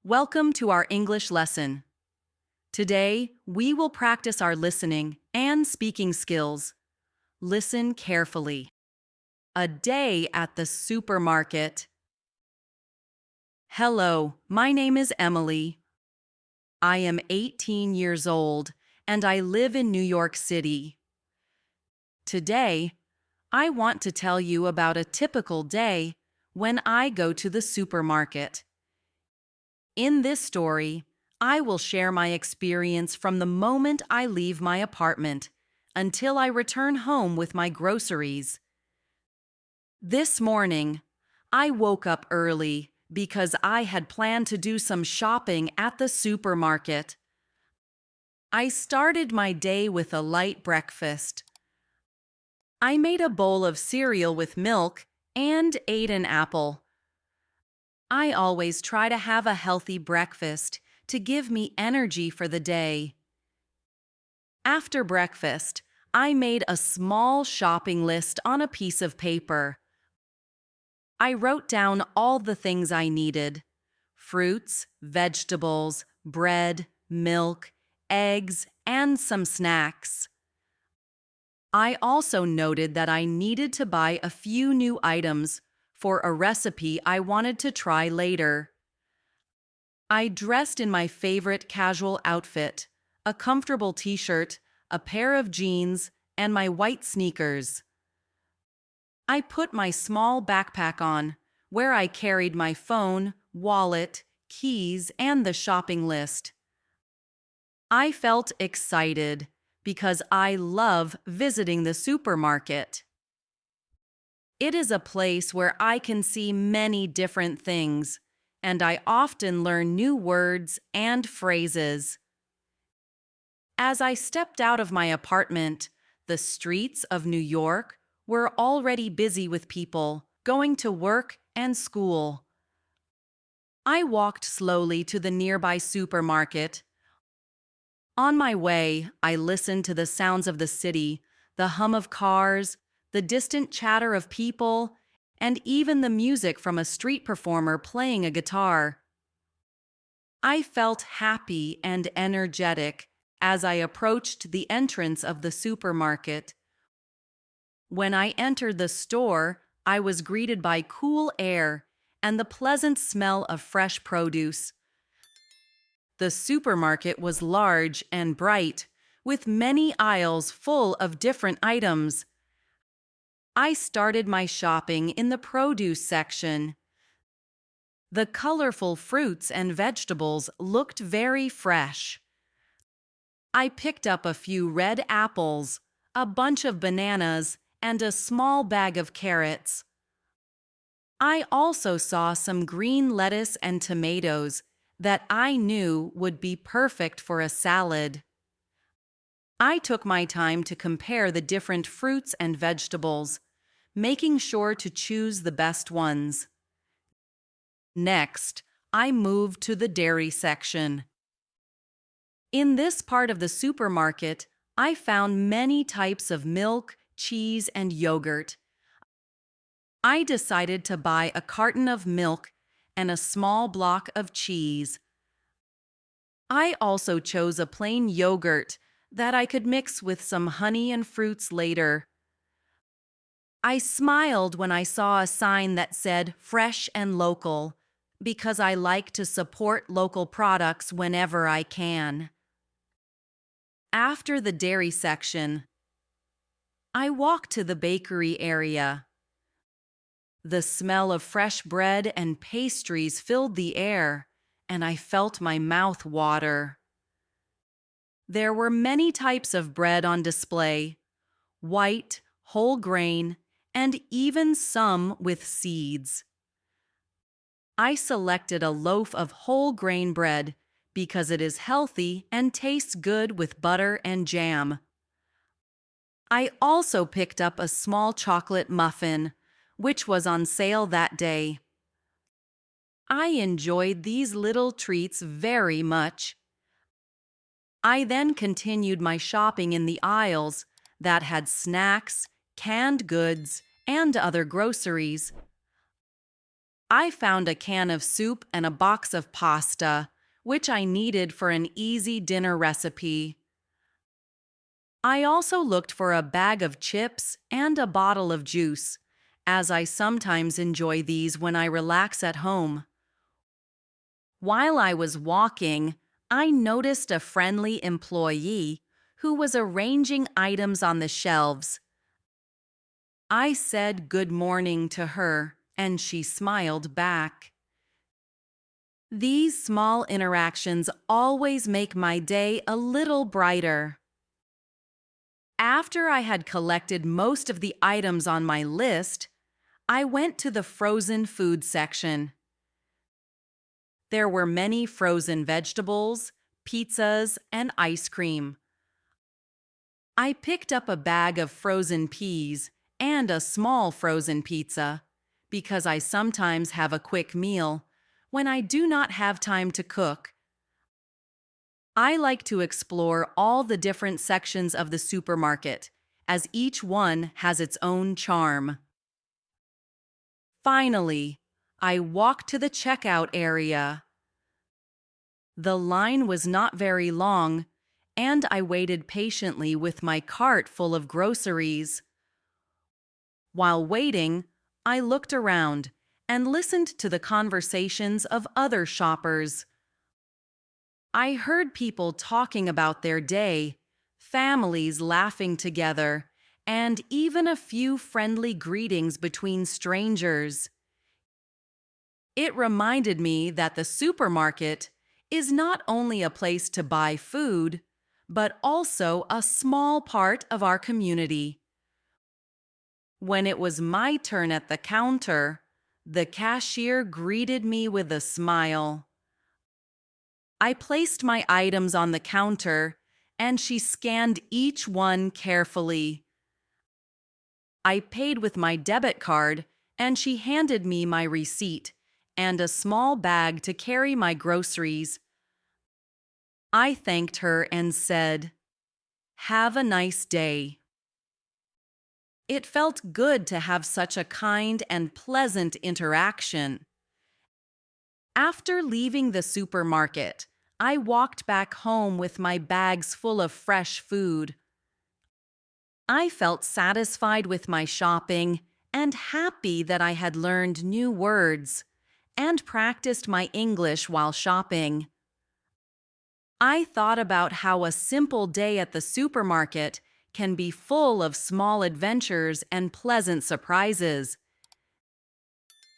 Welcome to our English lesson. Today, we will practice our listening and speaking skills. Listen carefully. A day at the supermarket. Hello, my name is Emily. I am 18 years old and I live in New York City. Today, I want to tell you about a typical day when I go to the supermarket. In this story, I will share my experience from the moment I leave my apartment until I return home with my groceries. This morning, I woke up early because I had planned to do some shopping at the supermarket. I started my day with a light breakfast. I made a bowl of cereal with milk and ate an apple. I always try to have a healthy breakfast to give me energy for the day. After breakfast, I made a small shopping list on a piece of paper. I wrote down all the things I needed: fruits, vegetables, bread, milk, eggs, and some snacks. I also noted that I needed to buy a few new items for a recipe I wanted to try later. I dressed in my favorite casual outfit, a comfortable t-shirt, a pair of jeans, and my white sneakers. I put my small backpack on, where I carried my phone, wallet, keys, and the shopping list. I felt excited because I love visiting the supermarket. It is a place where I can see many different things, and I often learn new words and phrases. As I stepped out of my apartment, the streets of New York were already busy with people going to work and school. I walked slowly to the nearby supermarket. On my way, I listened to the sounds of the city, the hum of cars, the distant chatter of people, and even the music from a street performer playing a guitar. I felt happy and energetic as I approached the entrance of the supermarket. When I entered the store, I was greeted by cool air and the pleasant smell of fresh produce. The supermarket was large and bright, with many aisles full of different items. I started my shopping in the produce section. The colorful fruits and vegetables looked very fresh. I picked up a few red apples, a bunch of bananas, and a small bag of carrots. I also saw some green lettuce and tomatoes that I knew would be perfect for a salad. I took my time to compare the different fruits and vegetables, making sure to choose the best ones. Next, I moved to the dairy section. In this part of the supermarket, I found many types of milk, cheese, and yogurt. I decided to buy a carton of milk and a small block of cheese. I also chose a plain yogurt that I could mix with some honey and fruits later. I smiled when I saw a sign that said "Fresh and Local" because I like to support local products whenever I can. After the dairy section, I walked to the bakery area. The smell of fresh bread and pastries filled the air, and I felt my mouth water. There were many types of bread on display: white, whole grain, and even some with seeds. I selected a loaf of whole grain bread because it is healthy and tastes good with butter and jam. I also picked up a small chocolate muffin, which was on sale that day. I enjoyed these little treats very much. I then continued my shopping in the aisles that had snacks, canned goods, and other groceries. I found a can of soup and a box of pasta, which I needed for an easy dinner recipe. I also looked for a bag of chips and a bottle of juice, as I sometimes enjoy these when I relax at home. While I was walking, I noticed a friendly employee who was arranging items on the shelves. I said good morning to her, and she smiled back. These small interactions always make my day a little brighter. After I had collected most of the items on my list, I went to the frozen food section. There were many frozen vegetables, pizzas, and ice cream. I picked up a bag of frozen peas and a small frozen pizza because I sometimes have a quick meal when I do not have time to cook. I like to explore all the different sections of the supermarket, as each one has its own charm. Finally, I walked to the checkout area. The line was not very long, and I waited patiently with my cart full of groceries. While waiting, I looked around and listened to the conversations of other shoppers. I heard people talking about their day, families laughing together, and even a few friendly greetings between strangers. It reminded me that the supermarket is not only a place to buy food, but also a small part of our community. When it was my turn at the counter, the cashier greeted me with a smile. I placed my items on the counter, and she scanned each one carefully. I paid with my debit card, and she handed me my receipt and a small bag to carry my groceries. I thanked her and said, "Have a nice day." It felt good to have such a kind and pleasant interaction. After leaving the supermarket, I walked back home with my bags full of fresh food. I felt satisfied with my shopping and happy that I had learned new words and practiced my English while shopping. I thought about how a simple day at the supermarket can be full of small adventures and pleasant surprises.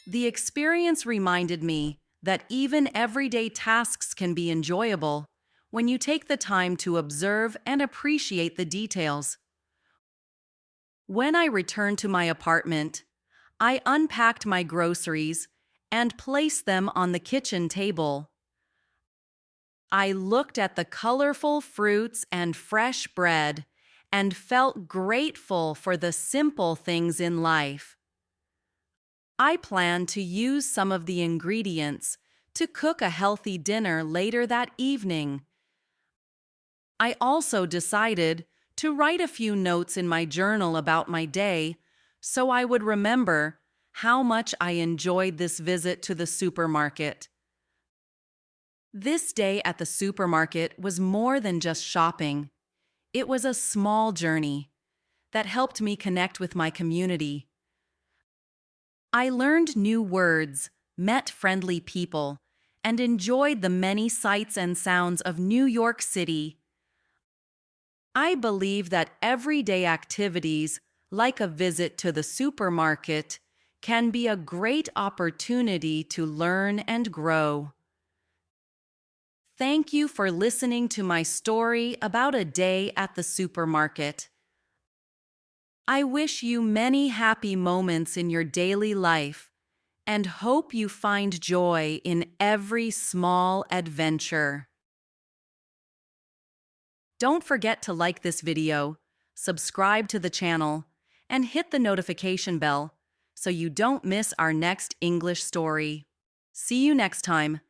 The experience reminded me that even everyday tasks can be enjoyable when you take the time to observe and appreciate the details. When I returned to my apartment, I unpacked my groceries and placed them on the kitchen table. I looked at the colorful fruits and fresh bread and felt grateful for the simple things in life. I plan to use some of the ingredients to cook a healthy dinner later that evening. I also decided to write a few notes in my journal about my day so I would remember how much I enjoyed this visit to the supermarket. This day at the supermarket was more than just shopping. It was a small journey that helped me connect with my community. I learned new words, met friendly people, and enjoyed the many sights and sounds of New York City. I believe that everyday activities, like a visit to the supermarket, can be a great opportunity to learn and grow. Thank you for listening to my story about a day at the supermarket. I wish you many happy moments in your daily life and hope you find joy in every small adventure. Don't forget to like this video, subscribe to the channel, and hit the notification bell so you don't miss our next English story. See you next time.